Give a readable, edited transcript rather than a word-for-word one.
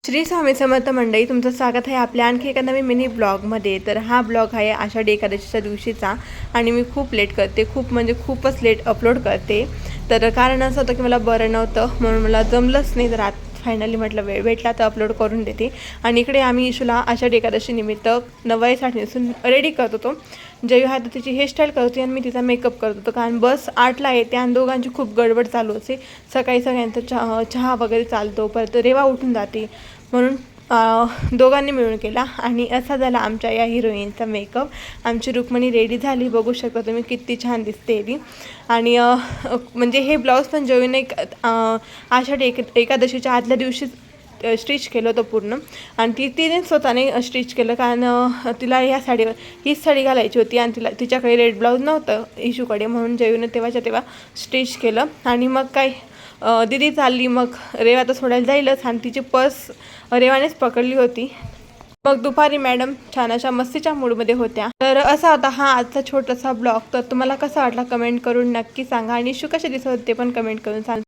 श्री स्वामी समर्थ मंडळी, तुमचं स्वागत आहे आपल्या आणखी एका नवीन मिनी ब्लॉगमध्ये. तर हा ब्लॉग आहे आषाढी एकादशीच्या दिवशीचा आणि मी खूप लेट करते, खूपच लेट अपलोड करते. तर कारण असं होतं की मला बरं नव्हतं, म्हणून मला जमलंच नाही. तर आज फायनली म्हटलं वेळ भेटला तर अपलोड करून देते. आणि इकडे आम्ही इशूला आषाढी एकादशी निमित्त नवरी साडी नेसून रेडी करत होतो. जयू आहे तर तिची हेअरस्टाईल करत होती आणि मी तिचा मेकअप करत होतो, कारण बस 8ला येते आणि दोघांची खूप गडबड चालू असते. सकाळी सगळ्यांचा चहा वगैरे चालतो, परत रेवा उठून जाते, म्हणून दोघांनी मिळून केला. आणि असा झाला आमच्या या हिरोईनचा मेकअप. आमची रुक्मिणी रेडी झाली, बघू शकता तुम्ही किती छान दिसते ती. आणि म्हणजे हे ब्लाऊज पण जयूने आषाढी एकादशीच्या आदल्या दिवशी स्टिच केलं होतं पूर्ण. आणि तिने स्वतःने स्टिच केलं, कारण तिला हीच साडी घालायची होती आणि तिच्याकडे रेड ब्लाऊज नव्हतं इशूकडे, म्हणून जयूने तेव्हाच्या तेव्हा स्टिच केलं. आणि मग काय दीदी चालली, मग रेवा तर सोडायला जाईलच आणि तिची पर्स रेवानेच पकडली होती. मग दुपारी मॅडम छान अशा मस्तीच्या मूडमध्ये होत्या. तर असा होता हा आजचा छोटासा ब्लॉग. तर तुम्हाला कसा वाटला कमेंट करून नक्की सांगा, आणि इशू कसे दिसत होते ते पण कमेंट करून सांगा.